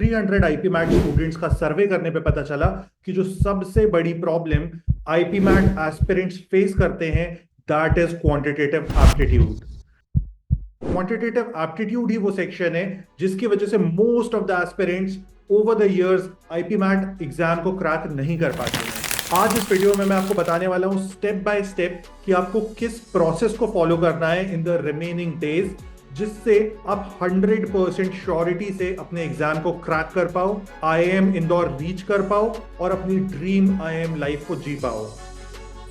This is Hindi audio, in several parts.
300 आईपी मैट स्टूडेंट्स का सर्वे करने पे पता चला कि जो सबसे बड़ी problem IP MAT aspirants face करते हैं, that is quantitative aptitude. Quantitative aptitude ही वो सेक्शन है जिसकी वजह से most of the aspirants over the years IP MAT exam को क्रैक नहीं कर पाते हैं। आज इस वीडियो में मैं आपको बताने वाला हूं स्टेप बाय स्टेप कि आपको किस प्रोसेस को फॉलो करना है इन द रिमेनिंग डेज, जिससे आप 100% श्योरिटी से अपने एग्जाम को क्रैक कर पाओ, आईआईएम इंदौर रीच कर पाओ और अपनी ड्रीम आईआईएम लाइफ को जी पाओ।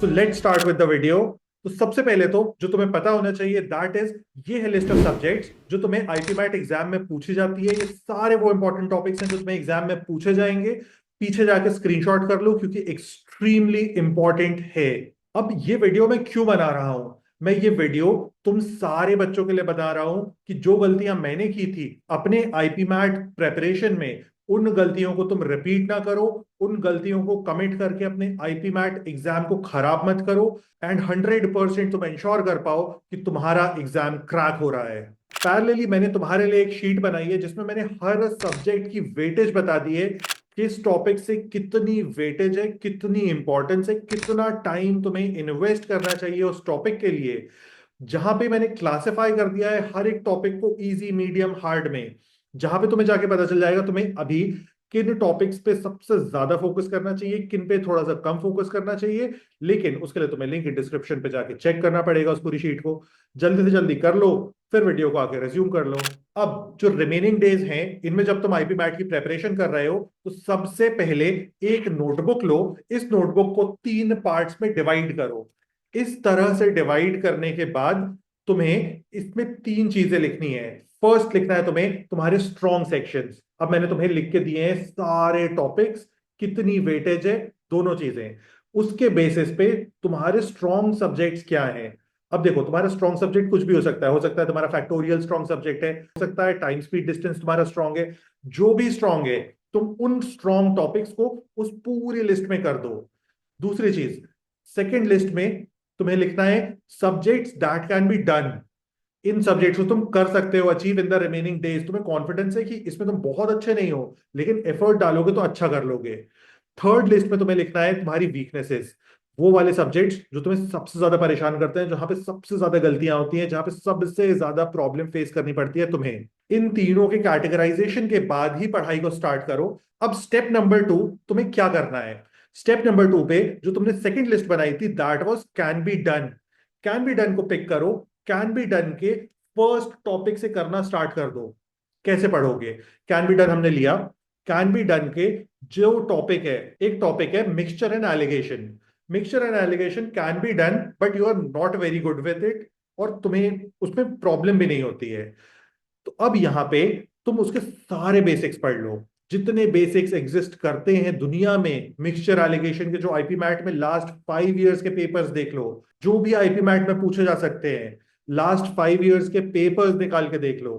तो let's start with the video. तो सबसे पहले तो जो तुम्हें पता होना चाहिए दैट इज, ये है लिस्ट ऑफ सब्जेक्ट्स जो तुम्हें आईपी मैट एग्जाम में पूछी जाती है। ये सारे वो इंपॉर्टेंट टॉपिक्स हैं जो तुम्हें एग्जाम में पूछे जाएंगे। पीछे जाके स्क्रीनशॉट कर लो क्योंकि एक्सट्रीमली इंपॉर्टेंट है। अब ये वीडियो मैं क्यों बना रहा हूं? मैं ये वीडियो तुम सारे बच्चों के लिए बता रहा हूं कि जो गलतियां मैंने की थी अपने आईपी मैट प्रेपरेशन में, उन गलतियों को तुम रिपीट ना करो, उन गलतियों को कमिट करके अपने आईपी मैट एग्जाम को खराब मत करो एंड 100% तुम इंश्योर कर पाओ कि तुम्हारा एग्जाम क्रैक हो रहा है। पैरेलली मैंने तुम्हारे लिए एक शीट बनाई है जिसमें मैंने हर सब्जेक्ट की वेटेज बता दी है, किस टॉपिक से कितनी वेटेज है, कितनी इंपॉर्टेंस है, कितना टाइम तुम्हें इन्वेस्ट करना चाहिए उस टॉपिक के लिए। जहां पे मैंने क्लासिफाई कर दिया है हर एक टॉपिक को इजी, मीडियम, हार्ड में, जहां पे तुम्हें जाके पता चल जाएगा तुम्हें अभी किन टॉपिक्स पे सबसे ज्यादा फोकस करना चाहिए, किन पे थोड़ा सा कम फोकस करना चाहिए। लेकिन उसके लिए तुम्हें लिंक डिस्क्रिप्शन पे जाके चेक करना पड़ेगा उस पूरी शीट को। जल्दी से जल्दी कर लो, फिर वीडियो को आके रिज्यूम कर लो। अब जो रिमेनिंग डेज हैं इनमें जब तुम आईपी मैट की प्रेपरेशन कर रहे हो तो सबसे पहले एक नोटबुक लो। इस नोटबुक को 3 पार्ट्स में डिवाइड करो। इस तरह से डिवाइड करने के बाद तुम्हें इसमें 3 चीजें लिखनी है। फर्स्ट लिखना है तुम्हें तुम्हारे स्ट्रॉन्ग सेक्शंस। अब मैंने तुम्हें लिख के दिए हैं सारे टॉपिक्स, कितनी वेटेज है, दोनों चीजें। उसके बेसिस पे तुम्हारे स्ट्रॉन्ग सब्जेक्ट्स क्या हैं। अब देखो, तुम्हारा स्ट्रॉन्ग सब्जेक्ट कुछ भी हो सकता है तुम्हारा फैक्टोरियल स्ट्रॉन्ग सब्जेक्ट है, हो सकता है टाइम स्पीड डिस्टेंस तुम्हारा स्ट्रॉन्ग है। जो भी स्ट्रॉन्ग है तुम उन स्ट्रॉन्ग टॉपिक्स को उस पूरी लिस्ट में कर दो। दूसरी चीज, सेकेंड लिस्ट में तुम्हें लिखना है subjects that can be done. In subjects को तुम कर सकते हो achieve in the remaining days. तुम्हें कॉन्फिडेंस है कि इसमें तुम बहुत अच्छे नहीं हो लेकिन एफर्ट डालोगे तो अच्छा कर लोगे। थर्ड लिस्ट में तुम्हें लिखना है तुम्हारी वीकनेसेस, वो वाले सब्जेक्ट्स जो तुम्हें सबसे ज्यादा परेशान करते हैं, जहां पे सबसे ज्यादा गलतियां होती हैं, जहां पे सबसे ज्यादा प्रॉब्लम फेस करनी पड़ती है तुम्हें। इन तीनों के कैटेगराइजेशन के बाद ही पढ़ाई को स्टार्ट करो। अब स्टेप नंबर 2, तुम्हें क्या करना है? स्टेप नंबर 2 पे जो तुमने सेकंड लिस्ट बनाई थी that was can be done. Can be done को पिक करो। कैन बी डन के फर्स्ट टॉपिक से करना स्टार्ट कर दो। कैसे पढ़ोगे? कैन बी डन हमने लिया। कैन बी डन के जो टॉपिक है, एक टॉपिक है mixture and alligation. Mixture and alligation can be done but you are not very good with it और तुम्हें उसमें प्रॉब्लम भी नहीं होती है। तो अब यहां पे तुम उसके सारे बेसिक्स पढ़ लो, जितने बेसिक्स एग्जिस्ट करते हैं दुनिया में मिक्सचर एलिगेशन के। जो आईपी मैट में लास्ट 5 इयर्स के पेपर्स देख लो, जो भी आईपी मैट में पूछे जा सकते हैं, लास्ट 5 इयर्स के पेपर्स निकाल के देख लो।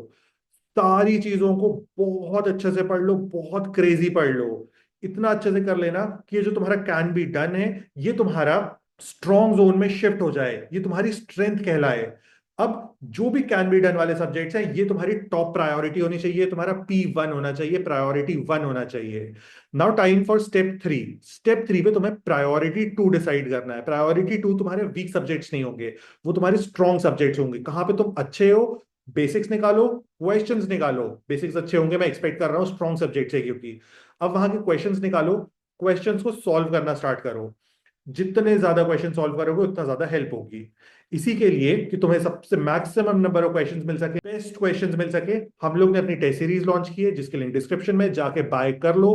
सारी चीजों को बहुत अच्छे से पढ़ लो, बहुत क्रेजी पढ़ लो। इतना अच्छे से कर लेना कि ये जो तुम्हारा कैन बी डन है ये तुम्हारा स्ट्रॉन्ग जोन में शिफ्ट हो जाए, ये तुम्हारी स्ट्रेंथ कहलाए। अब जो भी कैन बी डन वाले सब्जेक्ट्स हैं ये तुम्हारी टॉप प्रायोरिटी होनी चाहिए, तुम्हारा P1 होना चाहिए, प्रायोरिटी 1 होना चाहिए। Now time for step 3। Step 3 पे तुम्हें प्रायोरिटी 2 डिसाइड करना है। प्रायोरिटी 2 तुम्हारे वीक सब्जेक्ट्स नहीं होंगे, वो तुम्हारे स्ट्रॉन्ग सब्जेक्ट्स होंगे। कहां पे तुम अच्छे हो, बेसिक्स निकालो, क्वेश्चंस निकालो। बेसिक्स अच्छे होंगे, मैं एक्सपेक्ट कर रहा हूँ स्ट्रॉन्ग सब्जेक्ट है क्योंकि। अब वहां के क्वेश्चंस निकालो, क्वेश्चंस को सॉल्व करना स्टार्ट करो। जितने ज्यादा क्वेश्चन सॉल्व करोगे उतना ज्यादा हेल्प होगी। इसी के लिए कि तुम्हें सबसे मैक्सिमम नंबर ऑफ क्वेश्चंस मिल सके, बेस्ट क्वेश्चंस मिल सके, हम लोग ने अपनी टेस्ट सीरीज लॉन्च की है जिसके लिंक डिस्क्रिप्शन में जाके बाय कर लो।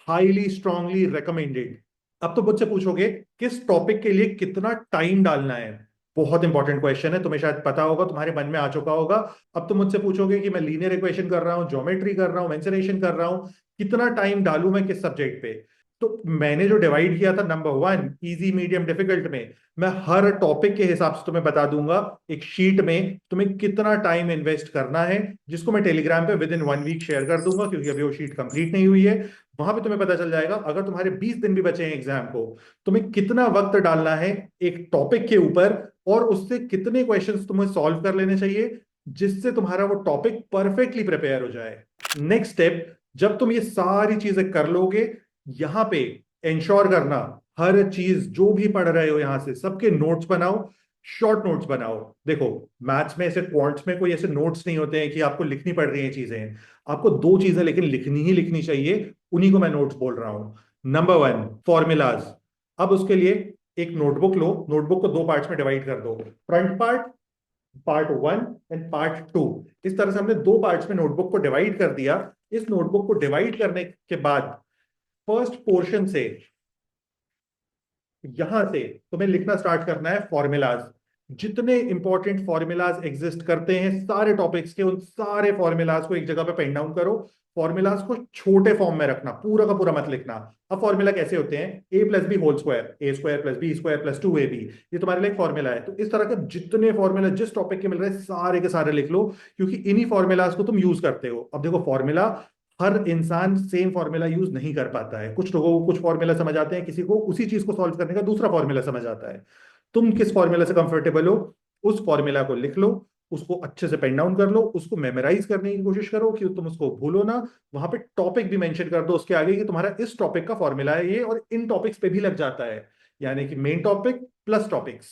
Highly strongly recommended. अब तो मुझसे पूछोगे किस टॉपिक के लिए कितना टाइम डालना है। बहुत इंपॉर्टेंट क्वेश्चन है, तुम्हें शायद पता होगा, तुम्हारे मन में आ चुका होगा। अब तुम मुझसे पूछोगे कि मैं लीनियर इक्वेशन कर रहा हूँ, ज्योमेट्री कर रहा हूँ, मेंसुरेशन कर रहा हूँ, कितना टाइम डालूं मैं किस सब्जेक्ट पे। तो मैंने जो डिवाइड किया था नंबर 1 इजी, मीडियम, डिफिकल्ट में, मैं हर टॉपिक के हिसाब से तुम्हें बता दूंगा एक शीट में तुम्हें कितना टाइम इन्वेस्ट करना है, जिसको मैं टेलीग्राम पे विद इन 1 वीक शेयर कर दूंगा क्योंकि अभी वो शीट कंप्लीट नहीं हुई है। वहां पे तुम्हें पता चल जाएगा अगर तुम्हारे 20 दिन भी बचे हैं एग्जाम को, तुम्हें कितना वक्त डालना है एक टॉपिक के ऊपर और उससे कितने क्वेश्चंस तुम्हें सॉल्व कर लेने चाहिए जिससे तुम्हारा वो टॉपिक परफेक्टली प्रिपेयर हो जाए। नेक्स्ट स्टेप, जब तुम ये सारी चीजें कर लोगे, यहां पे इंश्योर करना हर चीज जो भी पढ़ रहे हो यहां से सबके नोट्स बनाओ, शॉर्ट नोट्स बनाओ। देखो, मैथ्स में ऐसे क्वांट्स में कोई ऐसे नोट्स नहीं होते हैं कि आपको लिखनी पड़ रही हैं चीजें। आपको दो चीजें लेकिन लिखनी ही लिखनी चाहिए, उन्हीं को मैं नोट्स बोल रहा हूं। Number one, formulas. अब उसके लिए एक नोटबुक लो, नोटबुक को दो पार्ट्स में डिवाइड कर दो, front part, part one and part two. इस तरह से हमने दो पार्ट्स में नोटबुक को डिवाइड कर दिया। इस नोटबुक को डिवाइड करने के बाद फर्स्ट पोर्शन से, यहां से तुम्हें लिखना स्टार्ट करना है फॉर्मूलाज। जितने इंपॉर्टेंट फॉर्मूलाज एग्जिस्ट करते हैं सारे टॉपिक्स के, उन सारे फॉर्मूलाज को एक जगह पे पेन डाउन करो। फॉर्मूलाज को छोटे फॉर्म में रखना, पूरा का पूरा मत लिखना। अब फॉर्मूला कैसे होते हैं? A plus B whole square, A square plus B square plus two A B, ये तुम्हारे लिए फॉर्मूला है। तो इस तरह के जितने फॉर्मूला जिस टॉपिक के मिल रहे हैं सारे के सारे लिख लो, क्योंकि इन्हीं फॉर्मूलाज को तुम यूज करते हो। अब देखो, फॉर्मूला हर इंसान सेम फॉर्मूला यूज नहीं कर पाता है। कुछ लोगों को कुछ फॉर्मूला समझ आते हैं, किसी को उसी चीज को सॉल्व करने का दूसरा फॉर्मूला समझ आता है। तुम किस फॉर्मूला से कंफर्टेबल हो, उस फॉर्मूला को लिख लो, उसको अच्छे से पेन डाउन कर लो, उसको मेमोराइज करने की कोशिश करो कि तुम उसको भूलो ना। वहां पे टॉपिक भी मेंशन कर दो उसके आगे कि तुम्हारा इस टॉपिक का फॉर्मूला है ये, और इन टॉपिक्स पे भी लग जाता है। यानी कि main topic plus topics.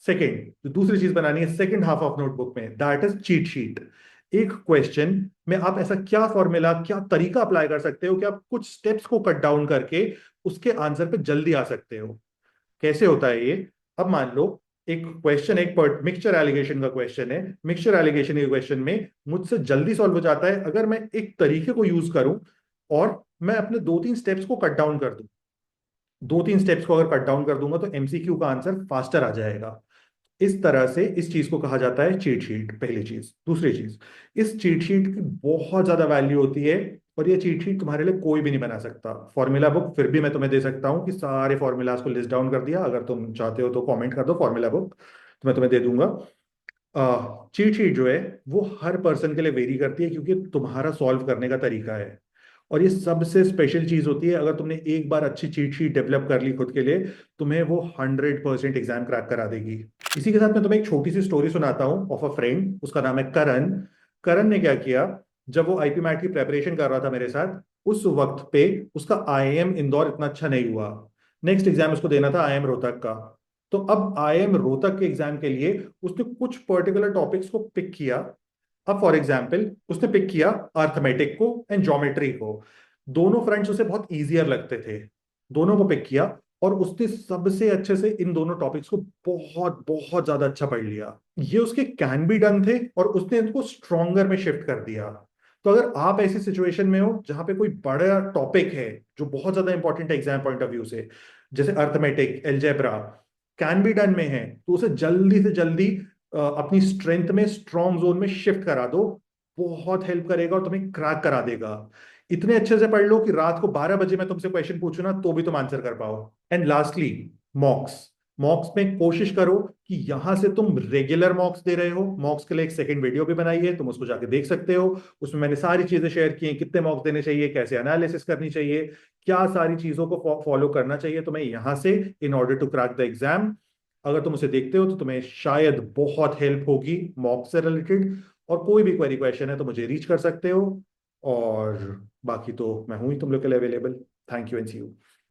Second, जो दूसरी चीज बनानी है सेकेंड हाफ ऑफ नोटबुक में, दैट इज चीट शीट। एक क्वेश्चन में आप ऐसा क्या फॉर्मूला, क्या तरीका अप्लाई कर सकते हो कि आप कुछ स्टेप्स को कट डाउन करके उसके आंसर पे जल्दी आ सकते हो। कैसे होता है ये? अब मान लो एक क्वेश्चन, एक मिक्सचर एलिगेशन का क्वेश्चन है। मिक्सचर एलिगेशन के क्वेश्चन में मुझसे जल्दी सॉल्व हो जाता है अगर मैं एक तरीके को यूज करूं और मैं अपने दो तीन स्टेप्स को कट डाउन कर दूं। दो तीन स्टेप्स को अगर कट डाउन कर दूंगा तो एमसीक्यू का आंसर फास्टर आ जाएगा। इस तरह से इस चीज को कहा जाता है चीट शीट, पहली चीज। दूसरी चीज, इस चीट शीट की बहुत ज्यादा वैल्यू होती है, और ये चीट शीट तुम्हारे लिए कोई भी नहीं बना सकता। फॉर्मूला बुक फिर भी मैं तुम्हें दे सकता हूँ कि सारे फॉर्मूलाज को लिस्ट डाउन कर दिया। अगर तुम चाहते हो तो कमेंट कर दो फॉर्मूला बुक, तो मैं तुम्हें दे दूंगा। चीट शीट जो है वो हर पर्सन के लिए वेरी करती है, क्योंकि तुम्हारा सॉल्व करने का तरीका है। और ये सबसे स्पेशल चीज होती है, अगर तुमने एक बार अच्छी चीट शीट डेवलप कर ली खुद के लिए, तुम्हें वो 100% एग्जाम क्रैक करा देगी। इसी के साथ मैं तुम्हें एक छोटी सी स्टोरी सुनाता हूँ ऑफ अ फ्रेंड, उसका नाम है करण। करण ने क्या किया, जब वो आईपी मैट की प्रेपरेशन कर रहा था मेरे साथ, उस वक्त पे उसका आईएम इंदौर इतना अच्छा नहीं हुआ। नेक्स्ट एग्जाम उसको देना था आईएम रोहतक का। तो अब आईएम रोहतक के एग्जाम के लिए उसने कुछ पर्टिकुलर टॉपिक्स को पिक किया। अब फॉर एग्जाम्पल उसने पिक किया अर्थमेटिक को एंड ज्योमेट्री को। दोनों फ्रेंड्स उसे बहुत इजियर लगते थे, दोनों को पिक किया, और उसने सबसे अच्छे से इन दोनों टॉपिक्स को बहुत बहुत ज्यादा अच्छा पढ़ लिया। ये उसके कैन बी डन थे, और उसने इनको स्ट्रॉन्गर में शिफ्ट कर दिया। तो अगर आप ऐसी सिचुएशन में हो जहां पे कोई बड़ा टॉपिक है जो बहुत ज्यादा इंपॉर्टेंट है एग्जाम पॉइंट ऑफ व्यू से, जैसे arithmetic, algebra, can be done में है, तो उसे जल्दी से जल्दी अपनी स्ट्रेंथ में, स्ट्रॉन्ग जोन में शिफ्ट करा दो। बहुत हेल्प करेगा और तुम्हें क्रैक करा देगा। इतने अच्छे से पढ़ लो कि रात को 12 बजे मैं तुमसे क्वेश्चन पूछू ना तो भी तुम आंसर कर पाओ। And lastly, मॉक्स। मॉक्स में कोशिश करो कि यहां से तुम रेगुलर मॉक्स दे रहे हो। मॉक्स के लिए एक सेकंड वीडियो भी बनाई है, तुम उसको जाके देख सकते हो। उसमें मैंने सारी चीजें शेयर की हैं, कितने मॉक्स देने चाहिए, कैसे एनालिसिस करनी चाहिए, क्या सारी चीजों को फॉलो करना चाहिए तुम्हें यहां से in order to crack the exam. अगर तुम उसे देखते हो तो तुम्हें शायद बहुत हेल्प होगी मॉक से रिलेटेड। और कोई भी क्वेरी क्वेश्चन है तो मुझे रीच कर सकते हो। और बाकी तो मैं हूं ही तुम लोग के लिए available. Thank you and see you.